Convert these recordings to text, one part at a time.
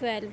12।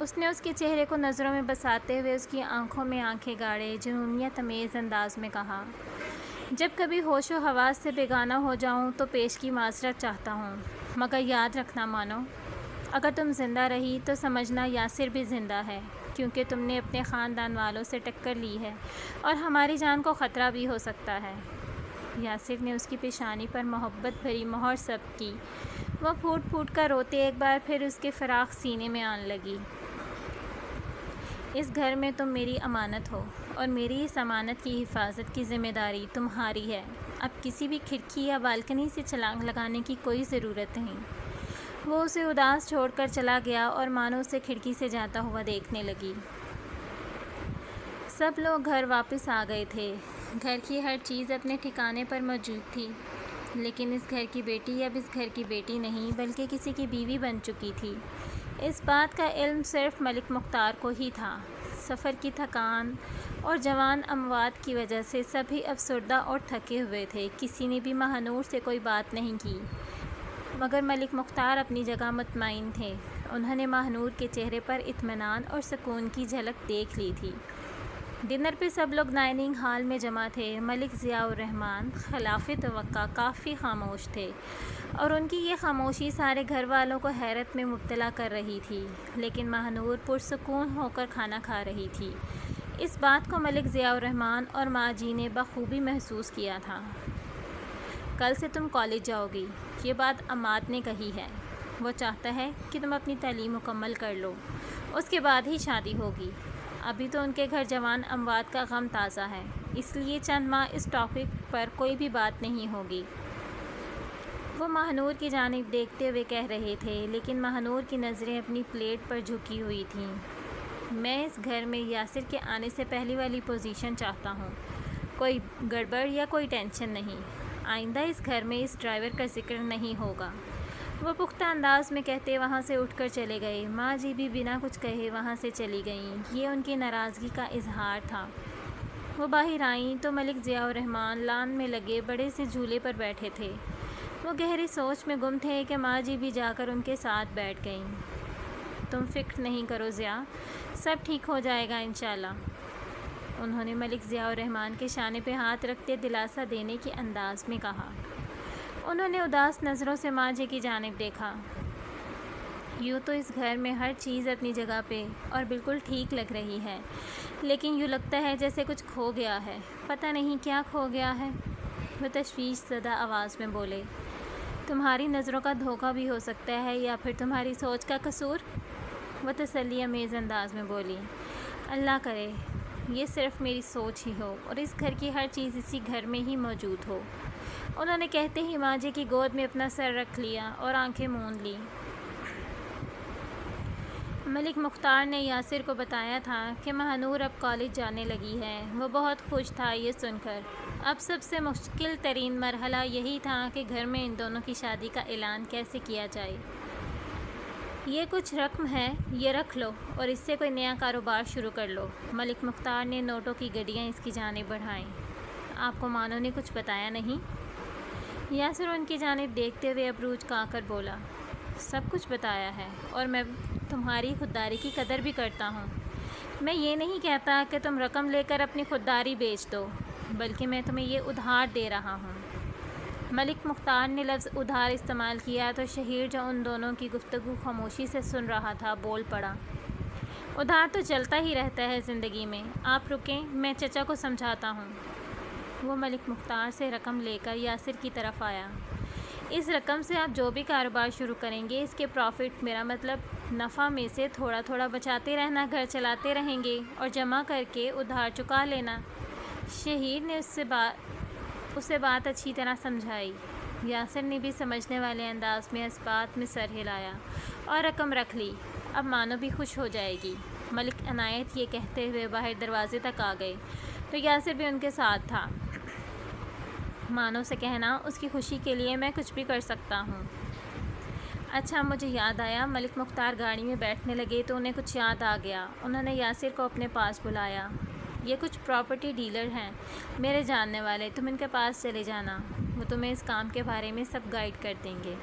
اس نے اس کے چہرے کو نظروں میں بساتے ہوئے اس کی آنکھوں میں آنکھیں گاڑے جنونیت تمیز انداز میں کہا، جب کبھی ہوش و حواس سے بیگانہ ہو جاؤں تو پیش کی معذرت چاہتا ہوں، مگر یاد رکھنا مانو، اگر تم زندہ رہی تو سمجھنا یاسر بھی زندہ ہے، کیونکہ تم نے اپنے خاندان والوں سے ٹکر لی ہے اور ہماری جان کو خطرہ بھی ہو سکتا ہے۔ یاسر نے اس کی پیشانی پر محبت بھری مہر ثبت کی۔ وہ پھوٹ پھوٹ کر روتے ایک بار پھر اس کے فراخ سینے میں آن لگی۔ اس گھر میں تم میری امانت ہو اور میری اس امانت کی حفاظت کی ذمہ داری تمہاری ہے۔ اب کسی بھی کھڑکی یا بالکنی سے چھلانگ لگانے کی کوئی ضرورت نہیں۔ وہ اسے اداس چھوڑ کر چلا گیا اور مانو اسے کھڑکی سے جاتا ہوا دیکھنے لگی۔ سب لوگ گھر واپس آ گئے تھے۔ گھر کی ہر چیز اپنے ٹھکانے پر موجود تھی، لیکن اس گھر کی بیٹی اب اس گھر کی بیٹی نہیں بلکہ کسی کی بیوی بن چکی تھی۔ اس بات کا علم صرف ملک مختار کو ہی تھا۔ سفر کی تھکان اور جوان اموات کی وجہ سے سبھی افسردہ اور تھکے ہوئے تھے۔ کسی نے بھی ماہ نور سے کوئی بات نہیں کی، مگر ملک مختار اپنی جگہ مطمئن تھے۔ انہوں نے ماہ نور کے چہرے پر اطمینان اور سکون کی جھلک دیکھ لی تھی۔ ڈنر پہ سب لوگ ڈائننگ ہال میں جمع تھے۔ ملک ضیاء الرحمن خلاف توقع کافی خاموش تھے اور ان کی یہ خاموشی سارے گھر والوں کو حیرت میں مبتلا کر رہی تھی، لیکن ماہ نور پرسکون ہو کر کھانا کھا رہی تھی۔ اس بات کو ملک ضیاء الرحمن اور ماں جی نے بخوبی محسوس کیا تھا۔ کل سے تم کالج جاؤ گی، یہ بات عماد نے کہی ہے۔ وہ چاہتا ہے کہ تم اپنی تعلیم مکمل کر لو، اس کے بعد ہی شادی ہوگی۔ ابھی تو ان کے گھر جوان اموات کا غم تازہ ہے، اس لیے چند ماہ اس ٹاپک پر کوئی بھی بات نہیں ہوگی۔ وہ ماہ نور کی جانب دیکھتے ہوئے کہہ رہے تھے، لیکن ماہ نور کی نظریں اپنی پلیٹ پر جھکی ہوئی تھیں۔ میں اس گھر میں یاسر کے آنے سے پہلی والی پوزیشن چاہتا ہوں۔ کوئی گڑبڑ یا کوئی ٹینشن نہیں۔ آئندہ اس گھر میں اس ڈرائیور کا ذکر نہیں ہوگا۔ وہ پختہ انداز میں کہتے وہاں سے اٹھ کر چلے گئے۔ ماں جی بھی بنا کچھ کہے وہاں سے چلی گئیں۔ یہ ان کی ناراضگی کا اظہار تھا۔ وہ باہر آئیں تو ملک ضیاء الرحمن لان میں لگے بڑے سے جھولے پر بیٹھے تھے۔ وہ گہری سوچ میں گم تھے کہ ماں جی بھی جا کر ان کے ساتھ بیٹھ گئیں۔ تم فکر نہیں کرو ضیاء، سب ٹھیک ہو جائے گا انشاءاللہ، انہوں نے ملک ضیاء الرحمن کے شانے پہ ہاتھ رکھتے دلاسا دینے کے انداز میں کہا۔ انہوں نے اداس نظروں سے ماں جی کی جانب دیکھا۔ یوں تو اس گھر میں ہر چیز اپنی جگہ پہ اور بالکل ٹھیک لگ رہی ہے، لیکن یوں لگتا ہے جیسے کچھ کھو گیا ہے۔ پتہ نہیں کیا کھو گیا ہے، وہ تشویش زدہ آواز میں بولے۔ تمہاری نظروں کا دھوکہ بھی ہو سکتا ہے یا پھر تمہاری سوچ کا قصور، وہ تسلی امیز انداز میں بولی۔ اللہ کرے یہ صرف میری سوچ ہی ہو اور اس گھر کی ہر چیز اسی گھر میں ہی موجود ہو، انہوں نے کہتے ہی ماں جی کی گود میں اپنا سر رکھ لیا اور آنکھیں موند لیں۔ ملک مختار نے یاسر کو بتایا تھا کہ ماہ نور اب کالج جانے لگی ہے۔ وہ بہت خوش تھا یہ سن کر۔ اب سب سے مشکل ترین مرحلہ یہی تھا کہ گھر میں ان دونوں کی شادی کا اعلان کیسے کیا جائے۔ یہ کچھ رقم ہے، یہ رکھ لو اور اس سے کوئی نیا کاروبار شروع کر لو۔ ملک مختار نے نوٹوں کی گڈیاں اس کی جانب بڑھائیں۔ آپ کو مانو نے کچھ بتایا نہیں؟ یاسر ان کی جانب دیکھتے ہوئے ابروج کھا کر بولا، سب کچھ بتایا ہے اور میں تمہاری خودداری کی قدر بھی کرتا ہوں۔ میں یہ نہیں کہتا کہ تم رقم لے کر اپنی خودداری بیچ دو، بلکہ میں تمہیں یہ ادھار دے رہا ہوں۔ ملک مختار نے لفظ ادھار استعمال کیا تو شہیر جو ان دونوں کی گفتگو خاموشی سے سن رہا تھا بول پڑا، ادھار تو چلتا ہی رہتا ہے زندگی میں، آپ رکیں میں چچا کو سمجھاتا ہوں۔ وہ ملک مختار سے رقم لے کر یاسر کی طرف آیا۔ اس رقم سے آپ جو بھی کاروبار شروع کریں گے اس کے پروفٹ، میرا مطلب نفع میں سے تھوڑا تھوڑا بچاتے رہنا، گھر چلاتے رہیں گے اور جمع کر کے ادھار چکا لینا۔ شہیر نے اسے بات اچھی طرح سمجھائی۔ یاسر نے بھی سمجھنے والے انداز میں اس بات میں سر ہلایا اور رقم رکھ لی۔ اب مانو بھی خوش ہو جائے گی۔ ملک عنایت یہ کہتے ہوئے باہر دروازے تک آ گئے تو یاسر بھی ان کے ساتھ تھا۔ مانو سے کہنا اس کی خوشی کے لیے میں کچھ بھی کر سکتا ہوں۔ اچھا مجھے یاد آیا، ملک مختار گاڑی میں بیٹھنے لگے تو انہیں کچھ یاد آ گیا۔ انہوں نے یاسر کو اپنے پاس بلایا۔ یہ کچھ پراپرٹی ڈیلر ہیں میرے جاننے والے، تم ان کے پاس چلے جانا، وہ تمہیں اس کام کے بارے میں سب گائیڈ کر دیں گے۔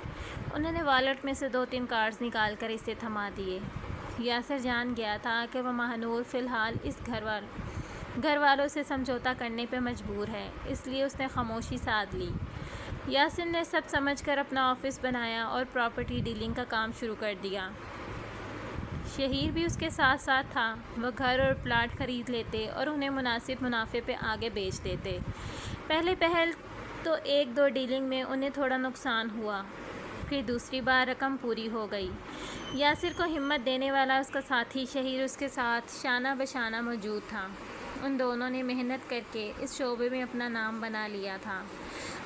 انہوں نے والیٹ میں سے 2-3 کارڈز نکال کر اسے تھما دیے۔ یاسر جان گیا تھا کہ وہ ماہنور فی الحال اس گھر والوں سے سمجھوتا کرنے پہ مجبور ہے، اس لیے اس نے خاموشی سادھ لی۔ یاسر نے سب سمجھ کر اپنا آفس بنایا اور پراپرٹی ڈیلنگ کا کام شروع کر دیا۔ شہیر بھی اس کے ساتھ ساتھ تھا۔ وہ گھر اور پلاٹ خرید لیتے اور انہیں مناسب منافع پہ آگے بیچ دیتے۔ پہل تو 1-2 ڈیلنگ میں انہیں تھوڑا نقصان ہوا، پھر دوسری بار رقم پوری ہو گئی۔ یاسر کو ہمت دینے والا اس کا ساتھی شہیر اس کے ساتھ شانہ بشانہ موجود تھا۔ ان دونوں نے محنت کر کے اس شعبے میں اپنا نام بنا لیا تھا۔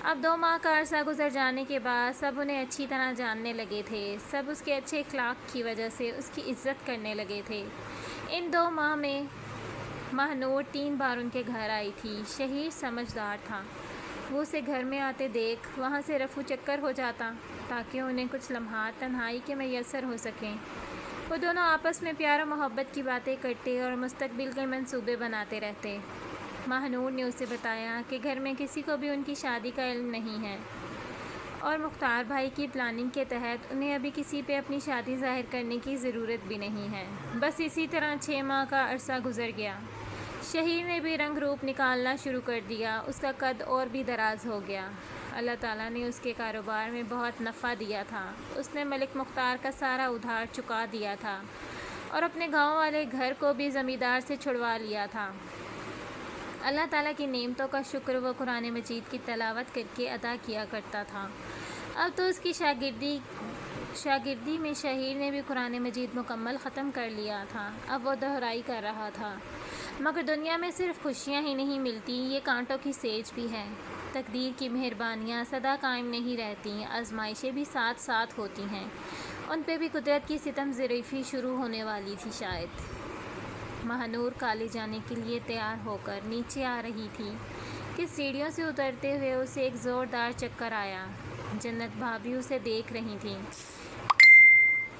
اب 2 ماہ کا عرصہ گزر جانے کے بعد سب انہیں اچھی طرح جاننے لگے تھے۔ سب اس کے اچھے اخلاق کی وجہ سے اس کی عزت کرنے لگے تھے۔ ان 2 ماہ میں ماہنور 3 بار ان کے گھر آئی تھی۔ شہیر سمجھدار تھا، وہ اسے گھر میں آتے دیکھ وہاں سے رفو چکر ہو جاتا تاکہ انہیں کچھ لمحات تنہائی کے میسر ہو سکیں۔ وہ دونوں آپس میں پیار و محبت کی باتیں کرتے اور مستقبل کے منصوبے بناتے رہتے۔ ماہنور نے اسے بتایا کہ گھر میں کسی کو بھی ان کی شادی کا علم نہیں ہے اور مختار بھائی کی پلاننگ کے تحت انہیں ابھی کسی پہ اپنی شادی ظاہر کرنے کی ضرورت بھی نہیں ہے۔ بس اسی طرح 6 ماہ کا عرصہ گزر گیا۔ شہیر نے بھی رنگ روپ نکالنا شروع کر دیا، اس کا قد اور بھی دراز ہو گیا۔ اللہ تعالیٰ نے اس کے کاروبار میں بہت نفع دیا تھا۔ اس نے ملک مختار کا سارا ادھار چکا دیا تھا اور اپنے گاؤں والے گھر کو بھی زمیندار سے چھڑوا لیا تھا۔ اللہ تعالیٰ کی نعمتوں کا شکر وہ قرآن مجید کی تلاوت کر کے ادا کیا کرتا تھا۔ اب تو اس کی شاگردی میں شہیر نے بھی قرآن مجید مکمل ختم کر لیا تھا۔ اب وہ دہرائی کر رہا تھا۔ مگر دنیا میں صرف خوشیاں ہی نہیں ملتی، یہ کانٹوں کی سیج بھی ہے۔ تقدیر کی مہربانیاں سدا قائم نہیں رہتی، آزمائشیں بھی ساتھ ساتھ ہوتی ہیں۔ ان پہ بھی قدرت کی ستم ظریفی شروع ہونے والی تھی شاید۔ ماہنور کالج جانے کے لیے تیار ہو کر نیچے آ رہی تھی کہ سیڑھیوں سے اترتے ہوئے اسے ایک زوردار چکر آیا۔ جنت بھابھی اسے دیکھ رہی تھیں۔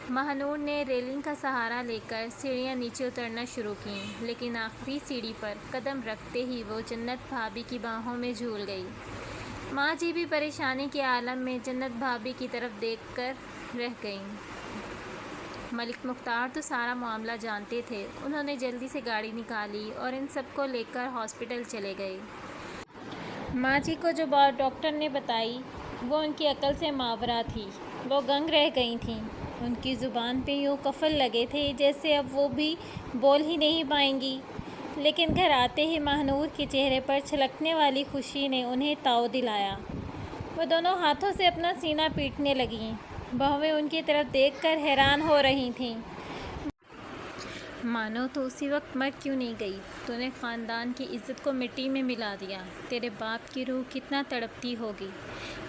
ماہنور نے ریلنگ کا سہارا لے کر سیڑھیاں نیچے اترنا شروع کیں، لیکن آخری سیڑھی پر قدم رکھتے ہی وہ جنت بھابھی کی باہوں میں جھول گئی۔ ماں جی بھی پریشانی کے عالم میں جنت بھابھی کی طرف دیکھ کر رہ گئیں۔ ملک مختار تو سارا معاملہ جانتے تھے۔ انہوں نے جلدی سے گاڑی نکالی اور ان سب کو لے کر ہاسپٹل چلے گئے۔ ماں جی کو جو بات ڈاکٹر نے بتائی وہ ان کی عقل سے ماورا تھی۔ وہ گنگ رہ گئی تھیں۔ ان کی زبان پہ یوں قفل لگے تھے جیسے اب وہ بھی بول ہی نہیں پائیں گی۔ لیکن گھر آتے ہی ماہنور کے چہرے پر چھلکنے والی خوشی نے انہیں تاؤ دلایا۔ وہ دونوں ہاتھوں سے اپنا سینہ پیٹنے لگیں۔ بہویں ان کی طرف دیکھ کر حیران ہو رہی تھیں۔ مانو تو اسی وقت مر کیوں نہیں گئی؟ تو نے خاندان کی عزت کو مٹی میں ملا دیا۔ تیرے باپ کی روح کتنا تڑپتی ہوگی۔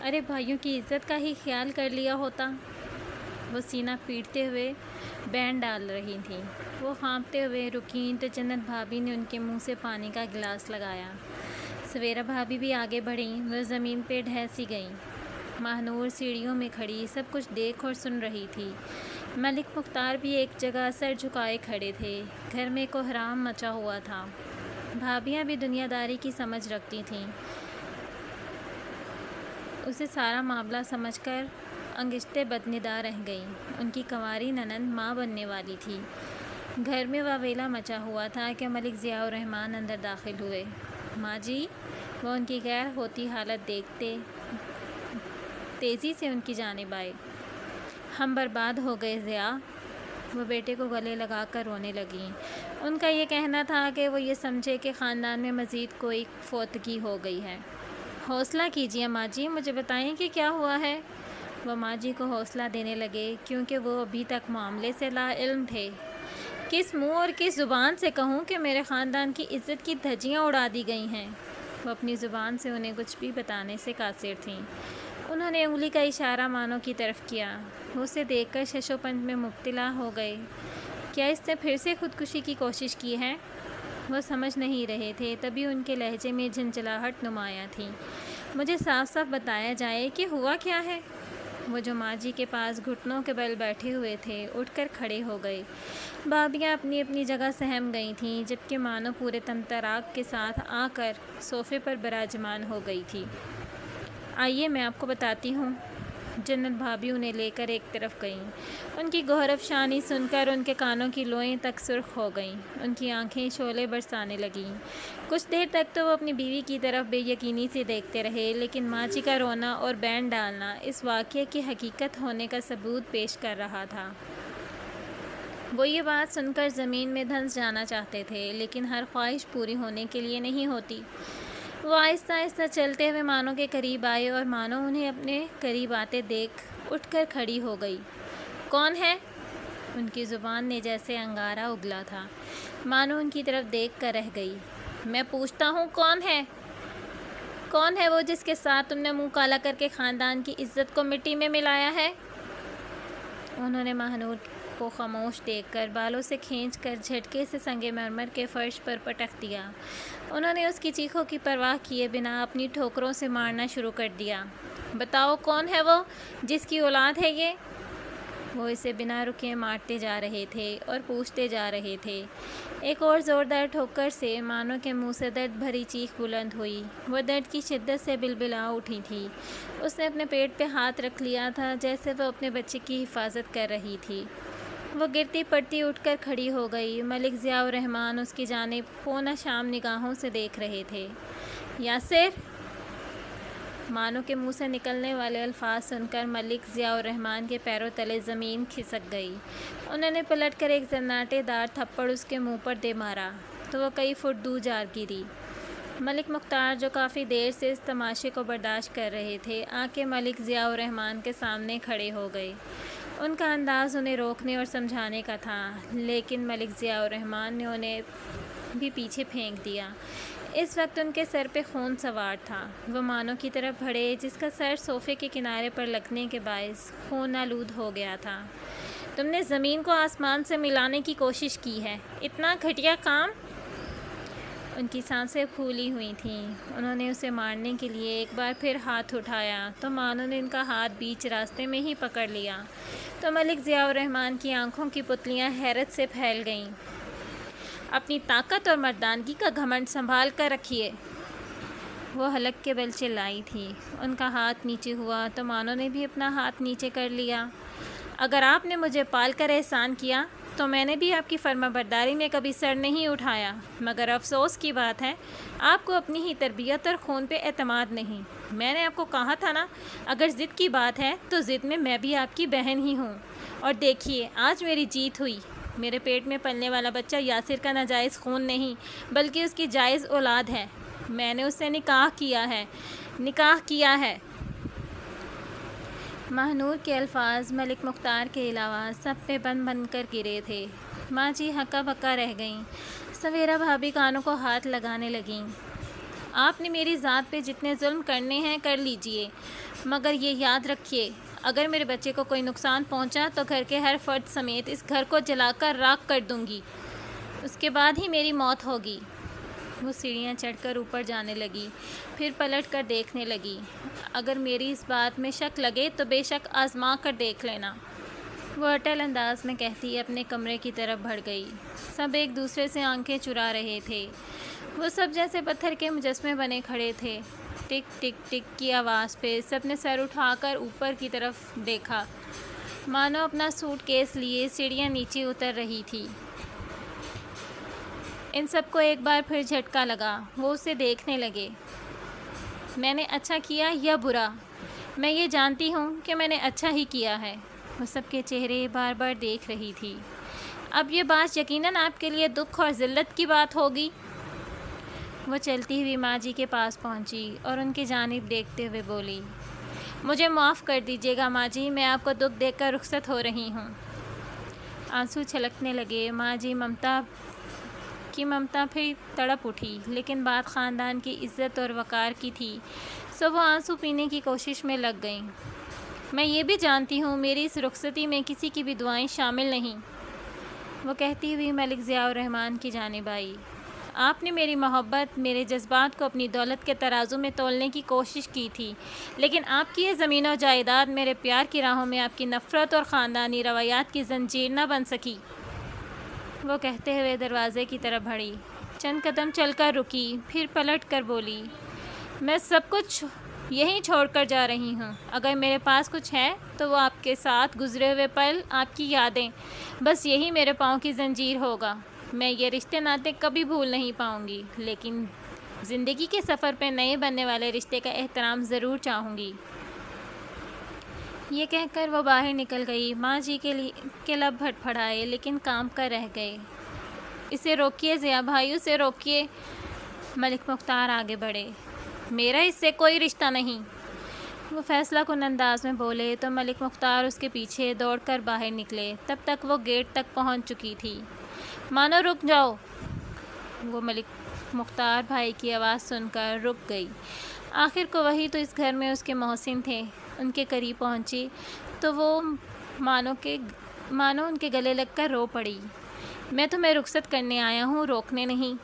ارے بھائیوں کی عزت کا ہی خیال کر لیا ہوتا۔ وہ سینہ پیٹتے ہوئے بین ڈال رہی تھیں۔ وہ ہانپتے ہوئے رکیں تو جنت بھابھی نے ان کے منہ سے پانی کا گلاس لگایا۔ سویرا بھابھی بھی آگے بڑھیں۔ وہ زمین پہ ڈھہ سی گئیں۔ ماہنور سیڑھیوں میں کھڑی سب کچھ دیکھ اور سن رہی تھی۔ ملک مختار بھی ایک جگہ سر جھکائے کھڑے تھے۔ گھر میں کوہرام مچا ہوا تھا۔ بھابیاں بھی دنیا داری کی سمجھ رکھتی تھیں۔ اسے سارا معاملہ سمجھ کر انگشتیں بدندا رہ گئیں۔ ان کی کنواری ننند ماں بننے والی تھی۔ گھر میں واویلا مچا ہوا تھا کہ ملک ضیاء الرحمن اندر داخل ہوئے۔ ماں جی، وہ ان کی غیر ہوتی حالت دیکھتے تیزی سے ان کی جانب آئے۔ ہم برباد ہو گئے ضیاء۔ وہ بیٹے کو گلے لگا کر رونے لگیں۔ ان کا یہ کہنا تھا کہ وہ یہ سمجھے کہ خاندان میں مزید کوئی فوتگی ہو گئی ہے۔ حوصلہ کیجیے ماں جی، مجھے بتائیں کہ کیا ہوا ہے۔ وہ ماں جی کو حوصلہ دینے لگے کیونکہ وہ ابھی تک معاملے سے لا علم تھے۔ کس منہ اور کس زبان سے کہوں کہ میرے خاندان کی عزت کی دھجیاں اڑا دی گئی ہیں۔ وہ اپنی زبان سے انہیں کچھ بھی بتانے سے قاصر تھیں۔ انہوں نے انگلی کا اشارہ مانو کی طرف کیا۔ وہ اسے دیکھ کر شش و پنج میں مبتلا ہو گئے۔ کیا اس نے پھر سے خودکشی کی کوشش کی ہے؟ وہ سمجھ نہیں رہے تھے، تبھی ان کے لہجے میں جھنجھلاہٹ نمایاں تھی۔ مجھے صاف صاف بتایا جائے کہ ہوا کیا ہے۔ وہ جو ماں جی کے پاس گھٹنوں کے بل بیٹھے ہوئے تھے اٹھ کر کھڑے ہو گئے۔ بھابیاں اپنی اپنی جگہ سہم گئی تھیں، جبکہ مانو پورے طمطراق کے ساتھ آ کر صوفے پر براجمان ہو گئی تھی۔ آئیے میں آپ کو بتاتی ہوں۔ جنت بھابھی انہیں لے کر ایک طرف گئیں۔ ان کی گوہر افشانی سن کر ان کے کانوں کی لوئیں تک سرخ ہو گئیں، ان کی آنکھیں شعلے برسانے لگیں۔ کچھ دیر تک تو وہ اپنی بیوی کی طرف بے یقینی سے دیکھتے رہے، لیکن ماں جی کا رونا اور بین ڈالنا اس واقعے کی حقیقت ہونے کا ثبوت پیش کر رہا تھا۔ وہ یہ بات سن کر زمین میں دھنس جانا چاہتے تھے، لیکن ہر خواہش پوری ہونے کے لیے نہیں ہوتی۔ وہ آہستہ آہستہ چلتے ہوئے مانو کے قریب آئے اور مانو انہیں اپنے قریب آتے دیکھ اٹھ کر کھڑی ہو گئی۔ کون ہے؟ ان کی زبان نے جیسے انگارہ اگلا تھا۔ مانو ان کی طرف دیکھ کر رہ گئی۔ میں پوچھتا ہوں کون ہے؟ کون ہے وہ جس کے ساتھ تم نے منہ کالا کر کے خاندان کی عزت کو مٹی میں ملایا ہے؟ انہوں نے ماہنور کو خاموش دیکھ کر بالوں سے کھینچ کر جھٹکے سے سنگ مرمر کے فرش پر پٹک دیا۔ انہوں نے اس کی چیخوں کی پرواہ کیے بنا اپنی ٹھوکروں سے مارنا شروع کر دیا۔ بتاؤ کون ہے وہ جس کی اولاد ہے یہ؟ وہ اسے بنا رکے مارتے جا رہے تھے اور پوچھتے جا رہے تھے۔ ایک اور زوردار ٹھوکر سے مانو کے منہ سے درد بھری چیخ بلند ہوئی۔ وہ درد کی شدت سے بلبلا اٹھی تھی۔ اس نے اپنے پیٹ پہ ہاتھ رکھ لیا تھا جیسے وہ اپنے بچے کی حفاظت کر رہی تھی۔ وہ گرتی پڑتی اٹھ کر کھڑی ہو گئی۔ ملک ضیاء الرحمن اس کی جانب خونہ شام نگاہوں سے دیکھ رہے تھے۔ یاسر! مانو کے منہ سے نکلنے والے الفاظ سن کر ملک ضیاء الرحمن کے پیروں تلے زمین کھسک گئی۔ انہوں نے پلٹ کر ایک زناٹے دار تھپڑ اس کے منہ پر دے مارا تو وہ کئی فٹ دور جا گری۔ ملک مختار جو کافی دیر سے اس تماشے کو برداشت کر رہے تھے، آ کے ملک ضیاء الرحمن کے سامنے کھڑے ہو گئے۔ ان کا انداز انہیں روکنے اور سمجھانے کا تھا، لیکن ملک ضیاء الرحمن نے انہیں بھی پیچھے پھینک دیا۔ اس وقت ان کے سر پہ خون سوار تھا۔ وہ مانو کی طرف بڑھے جس کا سر صوفے کے کنارے پر لگنے کے باعث خون آلود ہو گیا تھا۔ تم نے زمین کو آسمان سے ملانے کی کوشش کی ہے، اتنا گھٹیا کام! ان کی سانسیں پھولی ہوئی تھیں۔ انہوں نے اسے مارنے کے لیے ایک بار پھر ہاتھ اٹھایا تو مانو نے ان کا ہاتھ بیچ راستے میں ہی پکڑ لیا تو ملک ضیاء الرحمن کی آنکھوں کی پتلیاں حیرت سے پھیل گئیں۔ اپنی طاقت اور مردانگی کا گھمنڈ سنبھال کر رکھیے! وہ حلق کے بل چلائی تھی۔ ان کا ہاتھ نیچے ہوا تو مانو نے بھی اپنا ہاتھ نیچے کر لیا۔ اگر آپ نے مجھے پال کر احسان کیا تو میں نے بھی آپ کی فرما برداری میں کبھی سر نہیں اٹھایا، مگر افسوس کی بات ہے آپ کو اپنی ہی تربیت اور خون پہ اعتماد نہیں۔ میں نے آپ کو کہا تھا نا، اگر ضد کی بات ہے تو ضد میں بھی آپ کی بہن ہی ہوں۔ اور دیکھیے آج میری جیت ہوئی۔ میرے پیٹ میں پلنے والا بچہ یاسر کا ناجائز خون نہیں بلکہ اس کی جائز اولاد ہے۔ میں نے اس سے نکاح کیا ہے۔ ماہنور کے الفاظ ملک مختار کے علاوہ سب پہ بن بن کر گرے تھے۔ ماں جی ہکا بکا رہ گئیں۔ سویرا بھابھی کانوں کو ہاتھ لگانے لگیں۔ آپ نے میری ذات پہ جتنے ظلم کرنے ہیں کر لیجئے، مگر یہ یاد رکھیے اگر میرے بچے کو کوئی نقصان پہنچا تو گھر کے ہر فرد سمیت اس گھر کو جلا کر راکھ کر دوں گی، اس کے بعد ہی میری موت ہوگی۔ وہ سیڑھیاں چڑھ کر اوپر جانے لگی، پھر پلٹ کر دیکھنے لگی۔ اگر میری اس بات میں شک لگے تو بے شک آزما کر دیکھ لینا، وہ اٹل انداز میں کہتی اپنے کمرے کی طرف بڑھ گئی۔ سب ایک دوسرے سے آنکھیں چرا رہے تھے۔ وہ سب جیسے پتھر کے مجسمے بنے کھڑے تھے۔ ٹک ٹک ٹک کی آواز پہ سب نے سر اٹھا کر اوپر کی طرف دیکھا۔ مانو اپنا سوٹ کیس لیے سیڑھیاں نیچے اتر رہی تھی۔ ان سب کو ایک بار پھر جھٹکا لگا۔ وہ اسے دیکھنے لگے۔ میں نے اچھا کیا یا برا؟ میں یہ جانتی ہوں کہ میں نے اچھا ہی کیا ہے۔ وہ سب کے چہرے بار بار دیکھ رہی تھی۔ اب یہ بات یقیناً آپ کے لیے دکھ اور ذلت کی بات ہوگی۔ وہ چلتی ہوئی ماں جی کے پاس پہنچی اور ان کی جانب دیکھتے ہوئے بولی، مجھے معاف کر دیجیے گا ماں جی، میں آپ کو دکھ دیکھ کر رخصت ہو رہی ہوں۔ آنسو چھلکنے لگے۔ ماں جی ممتا پھر تڑپ اٹھی، لیکن بات خاندان کی عزت اور وقار کی تھی، سو وہ آنسو پینے کی کوشش میں لگ گئیں۔ میں یہ بھی جانتی ہوں میری اس رخصتی میں کسی کی بھی دعائیں شامل نہیں، وہ کہتی ہوئی ملک ضیاء الرحمن کی جانب آئی۔ آپ نے میری محبت، میرے جذبات کو اپنی دولت کے ترازو میں تولنے کی کوشش کی تھی، لیکن آپ کی یہ زمین و جائیداد میرے پیار کی راہوں میں آپ کی نفرت اور خاندانی روایات کی زنجیر نہ بن سکی، وہ کہتے ہوئے دروازے کی طرف بڑھی۔ چند قدم چل کر رکی، پھر پلٹ کر بولی، میں سب کچھ یہیں چھوڑ کر جا رہی ہوں۔ اگر میرے پاس کچھ ہے تو وہ آپ کے ساتھ گزرے ہوئے پل، آپ کی یادیں، بس یہی میرے پاؤں کی زنجیر ہوگا۔ میں یہ رشتے ناطے کبھی بھول نہیں پاؤں گی، لیکن زندگی کے سفر پہ نئے بننے والے رشتے کا احترام ضرور چاہوں گی۔ یہ کہہ کر وہ باہر نکل گئی۔ ماں جی کے لب پھڑپھڑائے لیکن کام کر رہ گئے۔ اسے روکیے ضیاء بھائی، اسے روکیے۔ ملک مختار آگے بڑھے۔ میرا اس سے کوئی رشتہ نہیں، وہ فیصلہ کن انداز میں بولے تو ملک مختار اس کے پیچھے دوڑ کر باہر نکلے۔ تب تک وہ گیٹ تک پہنچ چکی تھی۔ مانو رک جاؤ، وہ ملک مختار بھائی کی آواز سن کر رک گئی۔ آخر کو وہی تو اس گھر میں اس کے محسن تھے۔ ان کے قریب پہنچی تو وہ مانو ان کے گلے لگ کر رو پڑی۔ میں تمہیں رخصت کرنے آیا ہوں، روکنے نہیں،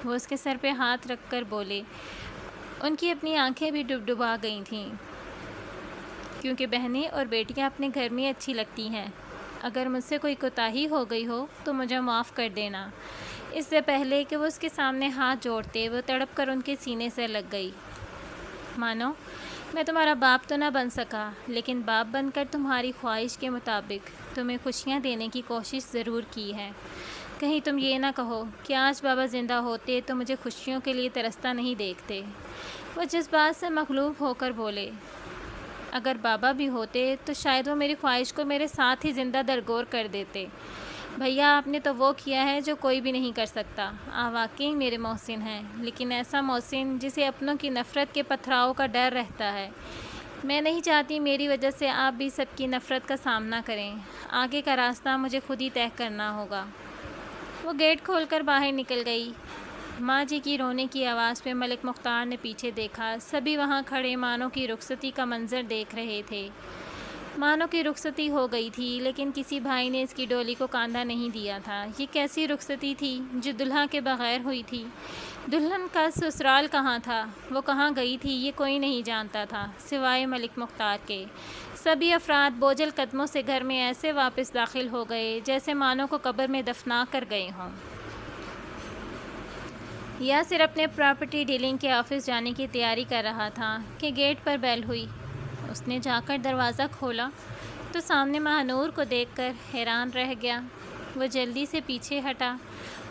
وہ اس کے سر پہ ہاتھ رکھ کر بولے۔ ان کی اپنی آنکھیں بھی ڈبڈبا گئی تھیں، کیونکہ بہنیں اور بیٹیاں اپنے گھر میں اچھی لگتی ہیں۔ اگر مجھ سے کوئی کوتاہی ہو گئی ہو تو مجھے معاف کر دینا۔ اس سے پہلے کہ وہ اس کے سامنے ہاتھ جوڑتے، وہ تڑپ کر ان کے سینے سے لگ گئی۔ مانو، میں تمہارا باپ تو نہ بن سکا، لیکن باپ بن کر تمہاری خواہش کے مطابق تمہیں خوشیاں دینے کی کوشش ضرور کی ہے۔ کہیں تم یہ نہ کہو کہ آج بابا زندہ ہوتے تو مجھے خوشیوں کے لیے ترستا نہیں دیکھتے۔ وہ جذبات سے مغلوب ہو کر بولے۔ اگر بابا بھی ہوتے تو شاید وہ میری خواہش کو میرے ساتھ ہی زندہ درگور کر دیتے۔ بھیا، آپ نے تو وہ کیا ہے جو کوئی بھی نہیں کر سکتا۔ آپ واقعی میرے محسن ہیں، لیکن ایسا محسن جسے اپنوں کی نفرت کے پتھراؤ کا ڈر رہتا ہے۔ میں نہیں چاہتی میری وجہ سے آپ بھی سب کی نفرت کا سامنا کریں۔ آگے کا راستہ مجھے خود ہی طے کرنا ہوگا۔ وہ گیٹ کھول کر باہر نکل گئی۔ ماں جی کی رونے کی آواز پہ ملک مختار نے پیچھے دیکھا۔ سبھی وہاں کھڑے مانو کی رخصتی کا منظر دیکھ رہے تھے۔ مانو کی رخصتی ہو گئی تھی، لیکن کسی بھائی نے اس کی ڈولی کو کاندھا نہیں دیا تھا۔ یہ کیسی رخصتی تھی جو دلہا کے بغیر ہوئی تھی؟ دلہن کا سسرال کہاں تھا؟ وہ کہاں گئی تھی؟ یہ کوئی نہیں جانتا تھا سوائے ملک مختار کے۔ سبھی افراد بوجھل قدموں سے گھر میں ایسے واپس داخل ہو گئے جیسے مانو کو قبر میں دفنا کر گئے ہوں۔ یاسر اپنے پراپرٹی ڈیلنگ کے آفس جانے کی تیاری کر رہا تھا کہ گیٹ پر بیل ہوئی۔ اس نے جا کر دروازہ کھولا تو سامنے ماہنور کو دیکھ کر حیران رہ گیا۔ وہ جلدی سے پیچھے ہٹا،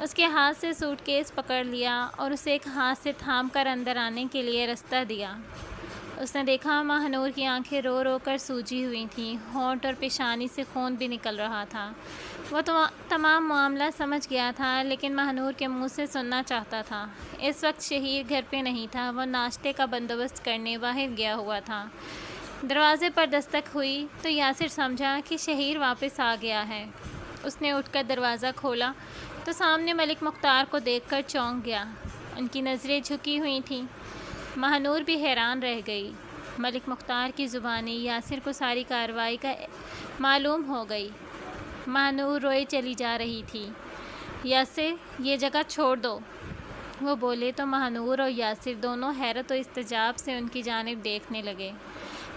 اس کے ہاتھ سے سوٹ کیس پکڑ لیا اور اسے ایک ہاتھ سے تھام کر اندر آنے کے لیے رستہ دیا۔ اس نے دیکھا ماہنور کی آنکھیں رو رو کر سوجی ہوئی تھیں، ہونٹ اور پیشانی سے خون بھی نکل رہا تھا۔ وہ تمام معاملہ سمجھ گیا تھا، لیکن ماہنور کے منہ سے سننا چاہتا تھا۔ اس وقت شہیر گھر پہ نہیں تھا، وہ ناشتے کا بندوبست کرنے باہر گیا ہوا تھا۔ دروازے پر دستک ہوئی تو یاسر سمجھا کہ شہیر واپس آ گیا ہے۔ اس نے اٹھ کر دروازہ کھولا تو سامنے ملک مختار کو دیکھ کر چونک گیا۔ ان کی نظریں جھکی ہوئی تھیں۔ ماہنور بھی حیران رہ گئی۔ ملک مختار کی زبانی یاسر کو ساری کارروائی کا معلوم ہو گئی۔ ماہنور روئے چلی جا رہی تھی۔ یاسر، یہ جگہ چھوڑ دو، وہ بولے تو ماہنور اور یاسر دونوں حیرت و استعجاب سے ان کی جانب دیکھنے لگے۔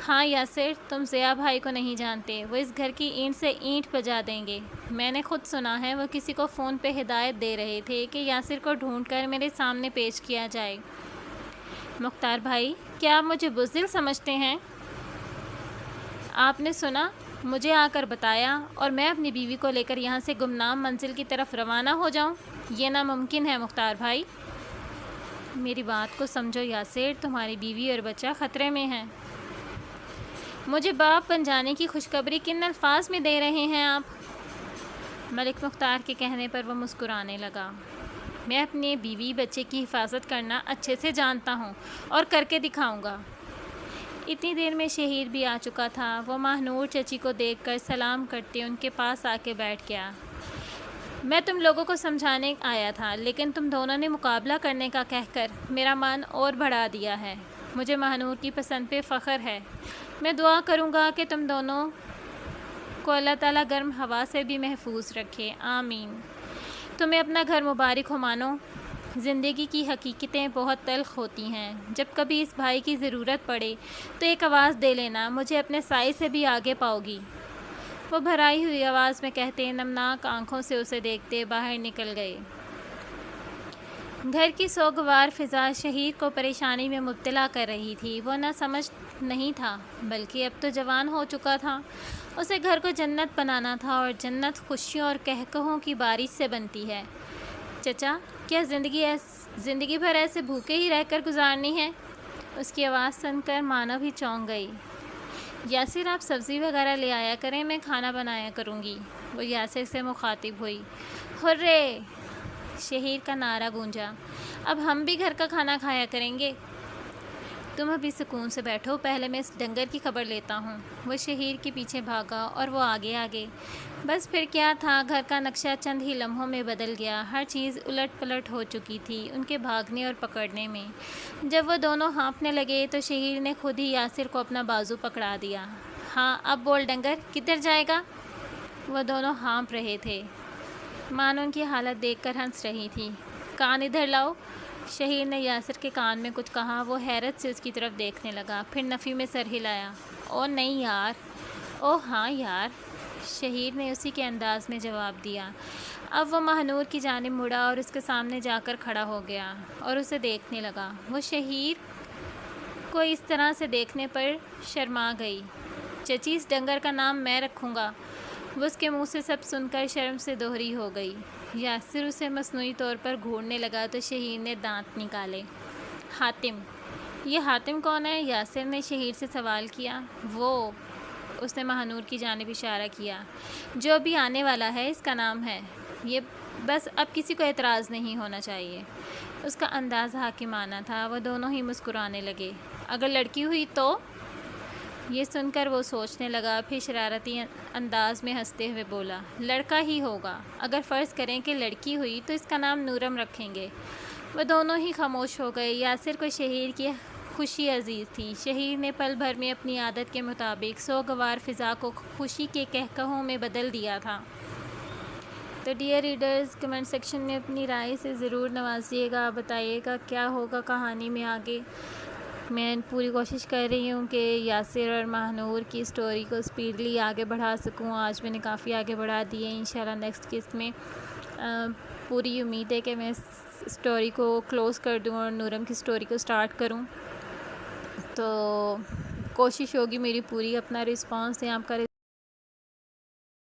ہاں یاسر، تم ضیاء بھائی کو نہیں جانتے، وہ اس گھر کی اینٹ سے اینٹ بجا دیں گے۔ میں نے خود سنا ہے، وہ کسی کو فون پہ ہدایت دے رہے تھے کہ یاسر کو ڈھونڈ کر میرے سامنے پیش کیا جائے۔ مختار بھائی، کیا آپ مجھے بزدل سمجھتے ہیں؟ آپ نے سنا، مجھے آ کر بتایا، اور میں اپنی بیوی کو لے کر یہاں سے گمنام منزل کی طرف روانہ ہو جاؤں؟ یہ ناممکن ہے مختار بھائی۔ میری بات کو سمجھو یاسر، تمہاری بیوی اور بچہ خطرے میں ہیں۔ مجھے باپ بن جانے کی خوشخبری کن الفاظ میں دے رہے ہیں آپ؟ ملک مختار کے کہنے پر وہ مسکرانے لگا۔ میں اپنے بیوی بچے کی حفاظت کرنا اچھے سے جانتا ہوں اور کر کے دکھاؤں گا۔ اتنی دیر میں شہیر بھی آ چکا تھا۔ وہ ماہنور چچی کو دیکھ کر سلام کرتے ان کے پاس آ کے بیٹھ گیا۔ میں تم لوگوں کو سمجھانے آیا تھا، لیکن تم دونوں نے مقابلہ کرنے کا کہہ کر میرا من اور بڑھا دیا ہے۔ مجھے ماہنور کی پسند پہ فخر ہے۔ میں دعا کروں گا کہ تم دونوں کو اللہ تعالیٰ گرم ہوا سے بھی محفوظ رکھے، آمین۔ تمہیں اپنا گھر مبارک ہو مانو۔ زندگی کی حقیقتیں بہت تلخ ہوتی ہیں۔ جب کبھی اس بھائی کی ضرورت پڑے تو ایک آواز دے لینا، مجھے اپنے سائے سے بھی آگے پاؤ گی۔ وہ بھرائی ہوئی آواز میں کہتے نمناک آنکھوں سے اسے دیکھتے باہر نکل گئے۔ گھر کی سوگوار فضا شہیر کو پریشانی میں مبتلا کر رہی تھی۔ وہ نہ سمجھ نہیں تھا بلکہ اب تو جوان ہو چکا تھا۔ اسے گھر کو جنت بنانا تھا، اور جنت خوشیوں اور قہقہوں کی بارش سے بنتی ہے۔ چچا، کیا زندگی بھر ایسے بھوکے ہی رہ کر گزارنی ہے؟ اس کی آواز سن کر مانو بھی چونک گئی۔ یاسر، آپ سبزی وغیرہ لے آیا کریں، میں کھانا بنایا کروں گی، وہ یاسر سے مخاطب ہوئی۔ ہرے! شہیر کا نعرہ گونجا۔ اب ہم بھی گھر کا کھانا کھایا کریں گے۔ تم ابھی سکون سے بیٹھو، پہلے میں اس ڈنگر کی خبر لیتا ہوں۔ وہ شہیر کے پیچھے بھاگا اور وہ آگے۔ بس پھر کیا تھا، گھر کا نقشہ چند ہی لمحوں میں بدل گیا۔ ہر چیز الٹ پلٹ ہو چکی تھی ان کے بھاگنے اور پکڑنے میں۔ جب وہ دونوں ہانپنے لگے تو شہیر نے خود ہی یاسر کو اپنا بازو پکڑا دیا۔ ہاں، اب بول ڈنگر، کدھر جائے گا؟ وہ دونوں ہانپ رہے تھے۔ مانو ان کی حالت دیکھ کر ہنس رہی تھی۔ کان ادھر لاؤ۔ شہیر نے یاسر کے کان میں کچھ کہا۔ وہ حیرت سے اس کی طرف دیکھنے لگا، پھر نفی میں سر ہلایا۔ او نہیں یار۔ او ہاں یار، شہیر نے اسی کے انداز میں جواب دیا۔ اب وہ مہنور کی جانب مڑا اور اس کے سامنے جا کر کھڑا ہو گیا اور اسے دیکھنے لگا۔ وہ شہیر کو اس طرح سے دیکھنے پر شرما گئی۔ چچی، اس ڈنگر کا نام میں رکھوں گا۔ وہ اس کے منہ سے سب سن کر شرم سے دوہری ہو گئی۔ یاسر اسے مصنوعی طور پر گھورنے لگا تو شہیر نے دانت نکالے۔ حاتم۔ یہ حاتم کون ہے؟ یاسر نے شہیر سے سوال کیا۔ وہ، اس نے مہنور کی جانب اشارہ کیا، جو بھی آنے والا ہے، اس کا نام ہے یہ، بس اب کسی کو اعتراض نہیں ہونا چاہیے۔ اس کا انداز حاکمانہ تھا۔ وہ دونوں ہی مسکرانے لگے۔ اگر لڑکی ہوئی تو؟ یہ سن کر وہ سوچنے لگا، پھر شرارتی انداز میں ہنستے ہوئے بولا، لڑکا ہی ہوگا۔ اگر فرض کریں کہ لڑکی ہوئی تو اس کا نام نورم رکھیں گے۔ وہ دونوں ہی خاموش ہو گئے۔ یاسر کو شہیر کی خوشی عزیز تھی۔ شہیر نے پل بھر میں اپنی عادت کے مطابق سوگوار فضا کو خوشی کے قہقہوں میں بدل دیا تھا۔ تو ڈیئر ریڈرز، کمنٹ سیکشن میں اپنی رائے سے ضرور نوازیے گا، بتائیے گا کیا ہوگا کہانی میں آگے۔ میں پوری کوشش کر رہی ہوں کہ یاسر اور مہنور کی سٹوری کو سپیڈلی آگے بڑھا سکوں۔ آج میں نے کافی آگے بڑھا دی ہے۔ انشاءاللہ نیکسٹ قسط میں پوری امید ہے کہ میں اس سٹوری کو کلوز کر دوں اور نورم کی سٹوری کو سٹارٹ کروں۔ تو کوشش ہوگی میری پوری، اپنا رسپانس دیں، آپ کا